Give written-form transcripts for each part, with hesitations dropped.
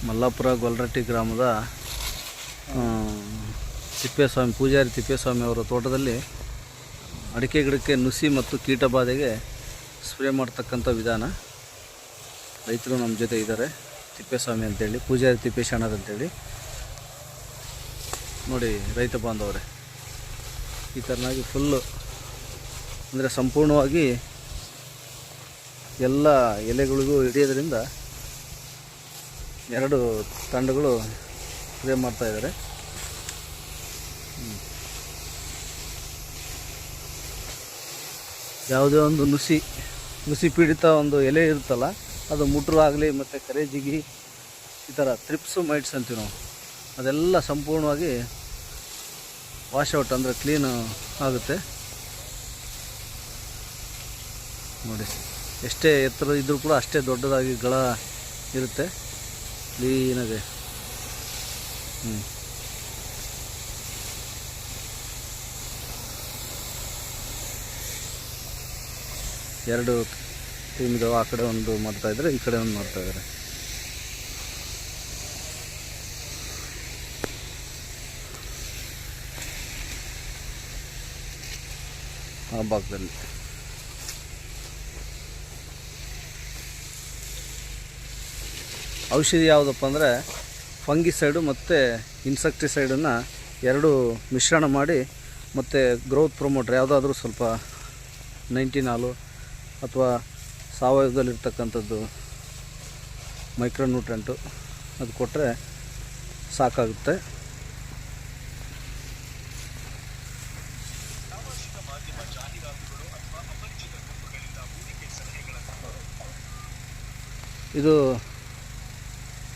ಮಲ್ಲಾಪುರ ಗೊಲ್ರಟ್ಟಿ ಗ್ರಾಮದ ತಿಪ್ಪೇಸ್ವಾಮಿ ಪೂಜಾರಿ ತಿಪ್ಪೇಸ್ವಾಮಿ ಅವರ ತೋಟದಲ್ಲಿ ಅಡಿಕೆ ಗಿಡಕ್ಕೆ ನುಸಿ ಮತ್ತು ಕೀಟಬಾಧೆಗೆ ಸ್ಪ್ರೇ ಮಾಡ್ತಕ್ಕಂಥ ವಿಧಾನ. ರೈತರು ನಮ್ಮ ಜೊತೆ ಇದ್ದಾರೆ, ತಿಪ್ಪೇಸ್ವಾಮಿ ಅಂತೇಳಿ, ಪೂಜಾರಿ ತಿಪ್ಪೇಶಣ್ಣರು ಅಂತೇಳಿ. ನೋಡಿ ರೈತ ಬಾಂಧವರೇ, ಈ ಥರನಾಗಿ ಫುಲ್ಲು ಅಂದರೆ ಸಂಪೂರ್ಣವಾಗಿ ಎಲ್ಲ ಎಲೆಗಳಿಗೂ ಹಿಡಿಯೋದ್ರಿಂದ 2 ತಂಡಗಳು ಸ್ಪ್ರೇ ಮಾಡ್ತಾಯಿದ್ದಾರೆ. ಯಾವುದೇ ಒಂದು ನುಸಿ ಪೀಡಿತ ಒಂದು ಎಲೆ ಇರುತ್ತಲ್ಲ, ಅದು ಮುಟ್ರು ಆಗಲಿ ಮತ್ತು ಕರೇಜಿಗಿ ಈ ಥರ ತ್ರಿಪ್ಸು ಮೈಟ್ಸ್ ಅಂತೀವಿ ನಾವು, ಅದೆಲ್ಲ ಸಂಪೂರ್ಣವಾಗಿ ವಾಶ್ಔಟ್ ಅಂದರೆ ಕ್ಲೀನ್ ಆಗುತ್ತೆ. ನೋಡಿ, ಎಷ್ಟೇ ಎತ್ತರ ಇದ್ದರೂ ಕೂಡ ಅಷ್ಟೇ ದೊಡ್ಡದಾಗಿ ಗಳ ಇರುತ್ತೆ, ಕ್ಲೀನಾಗಿ. ಎರಡು ಟೀಮ್ ಇದಾವೆ, ಆ ಕಡೆ ಒಂದು ಮಾಡ್ತಾಯಿದ್ದಾರೆ, ಈ ಕಡೆ ಒಂದು ಮಾಡ್ತಾಯಿದ್ದಾರೆ. ಆ ಭಾಗದಲ್ಲಿ ಔಷಧಿ ಯಾವುದಪ್ಪ ಅಂದರೆ ಫಂಗಿಸೈಡು ಮತ್ತು ಇನ್ಸೆಕ್ಟಿಸೈಡನ್ನು 2 ಮಿಶ್ರಣ ಮಾಡಿ, ಮತ್ತು ಗ್ರೋತ್ ಪ್ರಮೋಟರ್ ಯಾವುದಾದ್ರೂ ಸ್ವಲ್ಪ 19 ಅಥವಾ ಸಾವಯವದಲ್ಲಿರ್ತಕ್ಕಂಥದ್ದು ಮೈಕ್ರೋನ್ಯೂಟ್ರೆಂಟು ಅದು ಕೊಟ್ಟರೆ ಸಾಕಾಗುತ್ತೆ. ಇದು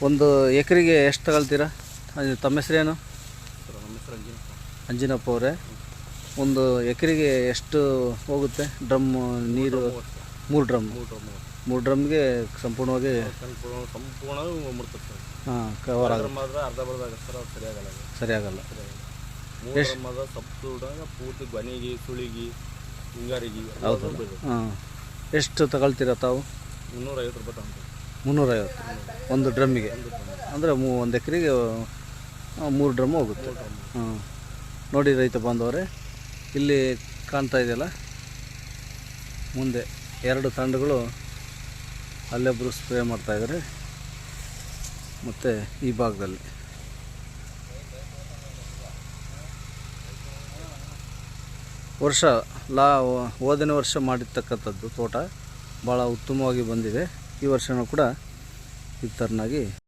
ಒಂದು ಎಕರೆಗೆ ಎಷ್ಟು ತಗೊಳ್ತೀರಾ? ತಮ್ಮ ಹೆಸರೇನು? ನಮ್ಮ ಹೆಸರು ಅಂಜಿನಪ್ಪ ಅವರೇ. ಒಂದು ಎಕರೆಗೆ ಎಷ್ಟು ಹೋಗುತ್ತೆ ಡ್ರಮ್ ನೀರು? 3 ಡ್ರಮ್ಗೆ ಸಂಪೂರ್ಣವಾಗಿ ಹಾಂ ಕವರ್ ಸರಿಯಾಗಲ್ಲ. ಪೂರ್ತಿ ಗೊನೆಗೆ ಸುಳಿಗೆ ಹಿಂಗಾರಿಗೆ. ಹೌದು. ಹಾಂ, ಎಷ್ಟು ತಗೊಳ್ತೀರಾ ತಾವು? 350 ರೂಪಾಯಿ ತಗೊಂಡು. 350 ಒಂದು ಡ್ರಮ್ಮಿಗೆ, ಅಂದರೆ 1 ಎಕರೆಗೆ 3 ಡ್ರಮ್ ಹೋಗುತ್ತೆ. ಹಾಂ, ನೋಡಿ ರೈತ ಬಾಂಧವರೇ, ಇಲ್ಲಿ ಕಾಣ್ತಾ ಇದೆಯಲ್ಲ, ಮುಂದೆ 2 ತಂಡಗಳು ಅಲ್ಲೊಬ್ಬರು ಸ್ಪ್ರೇ ಮಾಡ್ತಾಯಿದ್ದಾರೆ, ಮತ್ತು ಈ ಭಾಗದಲ್ಲಿ ಹೋದನೇ ವರ್ಷ ಮಾಡಿರ್ತಕ್ಕಂಥದ್ದು ತೋಟ ಭಾಳ ಉತ್ತಮವಾಗಿ ಬಂದಿದೆ. ಈ ವರ್ಷವೂ ಕೂಡ ಈ ಥರನಾಗಿ